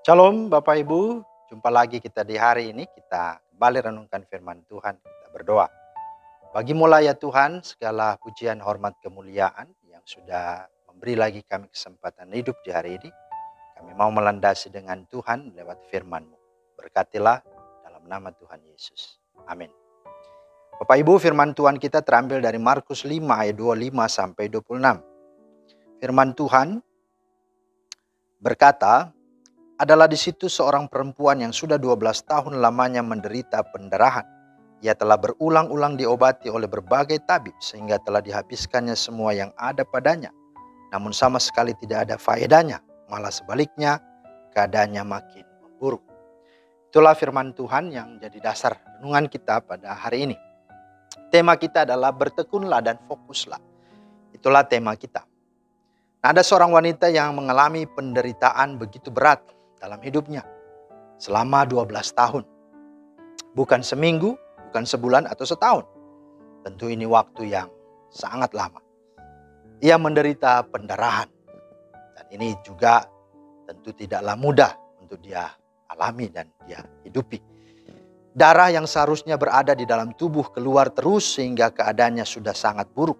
Shalom Bapak Ibu, jumpa lagi kita di hari ini. Kita kembali renungkan firman Tuhan, kita berdoa. Bagimu-lah ya Tuhan segala pujian, hormat, kemuliaan yang sudah memberi lagi kami kesempatan hidup di hari ini. Kami mau melandasi dengan Tuhan lewat firman-Mu. Berkatilah dalam nama Tuhan Yesus. Amin. Bapak Ibu, firman Tuhan kita terambil dari Markus 5 ayat 25 sampai 26. Firman Tuhan berkata, adalah di situ seorang perempuan yang sudah 12 tahun lamanya menderita pendarahan. Ia telah berulang-ulang diobati oleh berbagai tabib sehingga telah dihabiskannya semua yang ada padanya. Namun sama sekali tidak ada faedahnya, malah sebaliknya keadaannya makin memburuk. Itulah firman Tuhan yang jadi dasar renungan kita pada hari ini. Tema kita adalah bertekunlah dan fokuslah. Itulah tema kita. Nah, ada seorang wanita yang mengalami penderitaan begitu berat dalam hidupnya selama 12 tahun. Bukan seminggu, bukan sebulan atau setahun. Tentu ini waktu yang sangat lama. Ia menderita pendarahan. Dan ini juga tentu tidaklah mudah untuk dia alami dan dia hidupi. Darah yang seharusnya berada di dalam tubuh keluar terus sehingga keadaannya sudah sangat buruk.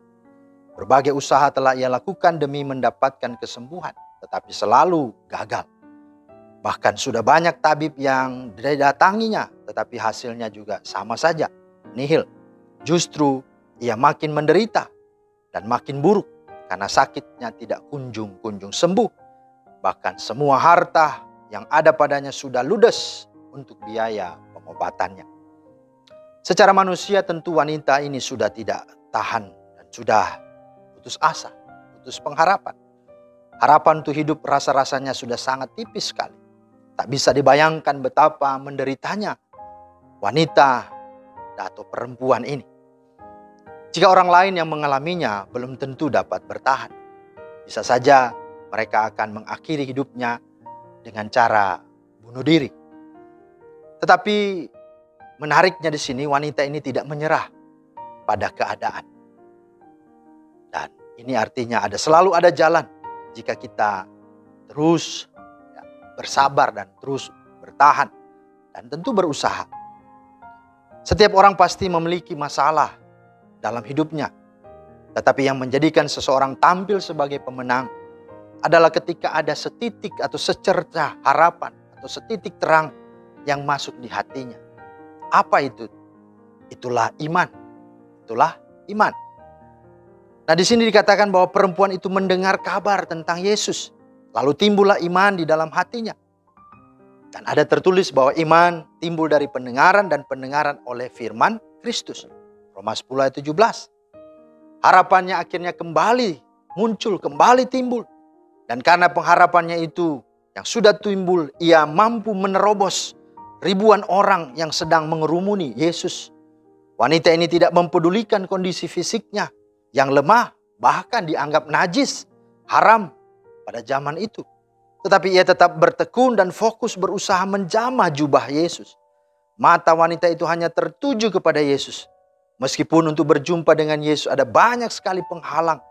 Berbagai usaha telah ia lakukan demi mendapatkan kesembuhan, tetapi selalu gagal. Bahkan sudah banyak tabib yang didatanginya, tetapi hasilnya juga sama saja, nihil. Justru ia makin menderita dan makin buruk karena sakitnya tidak kunjung sembuh. Bahkan semua harta yang ada padanya sudah ludes untuk biaya pengobatannya. Secara manusia tentu wanita ini sudah tidak tahan dan sudah putus asa, putus pengharapan. Harapan untuk hidup rasa-rasanya sudah sangat tipis sekali. Tak bisa dibayangkan betapa menderitanya wanita atau perempuan ini. Jika orang lain yang mengalaminya belum tentu dapat bertahan. Bisa saja mereka akan mengakhiri hidupnya dengan cara bunuh diri. Tetapi menariknya di sini wanita ini tidak menyerah pada keadaan. Dan ini artinya selalu ada jalan jika kita terus bersabar dan terus bertahan dan tentu berusaha. Setiap orang pasti memiliki masalah dalam hidupnya. Tetapi yang menjadikan seseorang tampil sebagai pemenang adalah ketika ada setitik atau secercah harapan atau setitik terang yang masuk di hatinya. Apa itu? Itulah iman. Itulah iman. Nah, di sini dikatakan bahwa perempuan itu mendengar kabar tentang Yesus. Lalu timbullah iman di dalam hatinya. Dan ada tertulis bahwa iman timbul dari pendengaran dan pendengaran oleh firman Kristus. Roma 10 ayat 17. Harapannya akhirnya kembali muncul, kembali timbul. Dan karena pengharapannya itu yang sudah timbul, ia mampu menerobos ribuan orang yang sedang mengerumuni Yesus. Wanita ini tidak mempedulikan kondisi fisiknya yang lemah, bahkan dianggap najis, haram pada zaman itu. Tetapi ia tetap bertekun dan fokus berusaha menjamah jubah Yesus. Mata wanita itu hanya tertuju kepada Yesus. Meskipun untuk berjumpa dengan Yesus ada banyak sekali penghalang.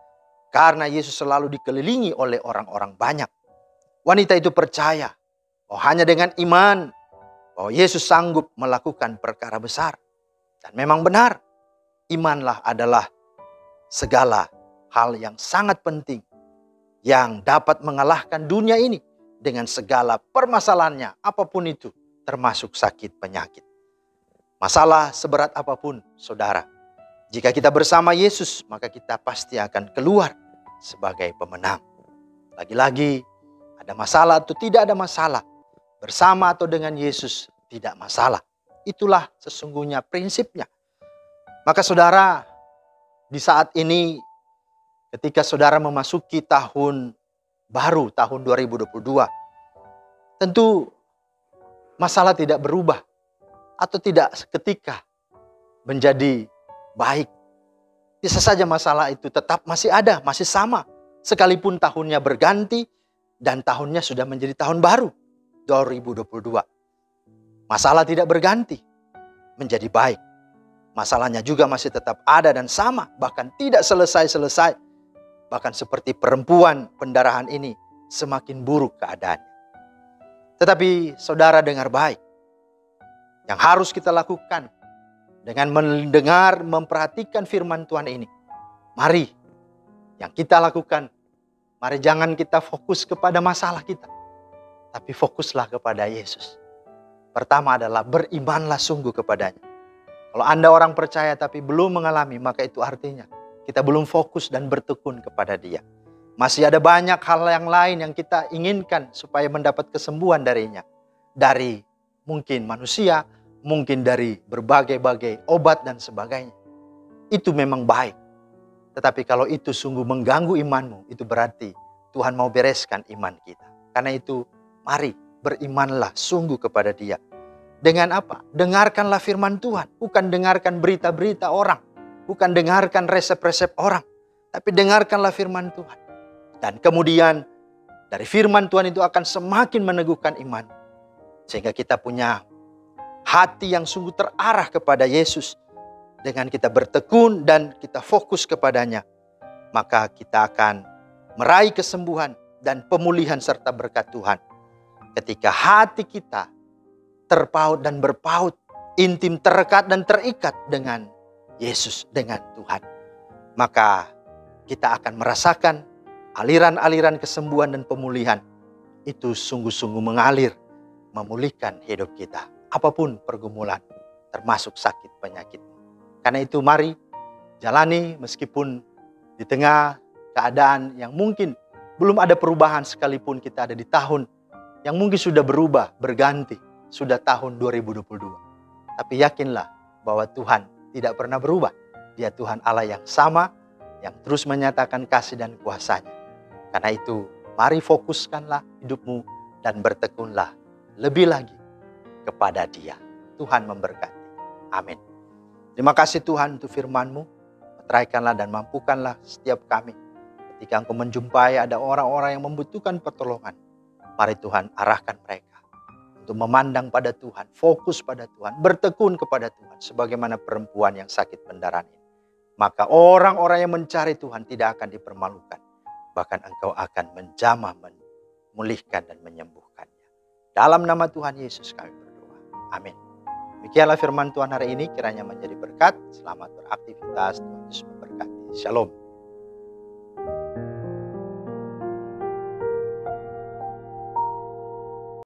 Karena Yesus selalu dikelilingi oleh orang-orang banyak. Wanita itu percaya bahwa hanya dengan iman bahwa Yesus sanggup melakukan perkara besar. Dan memang benar, imanlah adalah segala hal yang sangat penting yang dapat mengalahkan dunia ini dengan segala permasalahannya, apapun itu, termasuk sakit penyakit. Masalah seberat apapun, saudara, jika kita bersama Yesus, maka kita pasti akan keluar sebagai pemenang. Lagi-lagi, ada masalah atau tidak ada masalah, bersama atau dengan Yesus tidak masalah. Itulah sesungguhnya prinsipnya. Maka saudara, di saat ini ketika saudara memasuki tahun baru, tahun 2022, tentu masalah tidak berubah atau tidak seketika menjadi baik. Bisa saja masalah itu tetap masih ada, masih sama. Sekalipun tahunnya berganti dan tahunnya sudah menjadi tahun baru, 2022. Masalah tidak berganti, menjadi baik. Masalahnya juga masih tetap ada dan sama, bahkan tidak selesai-selesai. Bahkan seperti perempuan pendarahan ini, semakin buruk keadaannya. Tetapi saudara dengar baik. Yang harus kita lakukan dengan mendengar, memperhatikan firman Tuhan ini. Mari yang kita lakukan, mari jangan kita fokus kepada masalah kita. Tapi fokuslah kepada Yesus. Pertama adalah berimanlah sungguh kepadanya. Kalau Anda orang percaya tapi belum mengalami, maka itu artinya kita belum fokus dan bertekun kepada Dia. Masih ada banyak hal yang lain yang kita inginkan supaya mendapat kesembuhan darinya. Dari mungkin manusia, mungkin dari berbagai-bagai obat dan sebagainya. Itu memang baik. Tetapi kalau itu sungguh mengganggu imanmu, itu berarti Tuhan mau bereskan iman kita. Karena itu, mari berimanlah sungguh kepada Dia. Dengan apa? Dengarkanlah firman Tuhan. Bukan dengarkan berita-berita orang. Bukan dengarkan resep-resep orang. Tapi dengarkanlah firman Tuhan. Dan kemudian dari firman Tuhan itu akan semakin meneguhkan iman. Sehingga kita punya hati yang sungguh terarah kepada Yesus. Dengan kita bertekun dan kita fokus kepadanya. Maka kita akan meraih kesembuhan dan pemulihan serta berkat Tuhan. Ketika hati kita terpaut dan berpaut, intim, terdekat dan terikat dengan Yesus, dengan Tuhan. Maka kita akan merasakan aliran-aliran kesembuhan dan pemulihan. Itu sungguh-sungguh mengalir, memulihkan hidup kita. Apapun pergumulan, termasuk sakit penyakit. Karena itu mari jalani meskipun di tengah keadaan yang mungkin belum ada perubahan sekalipun kita ada di tahun yang mungkin sudah berubah, berganti. Sudah tahun 2022. Tapi yakinlah bahwa Tuhan tidak pernah berubah. Dia Tuhan Allah yang sama, yang terus menyatakan kasih dan kuasa-Nya. Karena itu mari fokuskanlah hidupmu dan bertekunlah lebih lagi kepada Dia. Tuhan memberkati. Amin. Terima kasih Tuhan untuk firman-Mu. Meteraikanlah dan mampukanlah setiap kami. Ketika Engkau menjumpai ada orang-orang yang membutuhkan pertolongan. Mari Tuhan arahkan mereka. Untuk memandang pada Tuhan. Fokus pada Tuhan. Bertekun kepada Tuhan. Sebagaimana perempuan yang sakit pendarahan ini. Maka orang-orang yang mencari Tuhan tidak akan dipermalukan. Bahkan Engkau akan menjamah, memulihkan dan menyembuhkannya. Dalam nama Tuhan Yesus kami berdoa. Amin. Demikianlah firman Tuhan hari ini, kiranya menjadi berkat. Selamat beraktivitas, Tuhan Yesus memberkati. Shalom.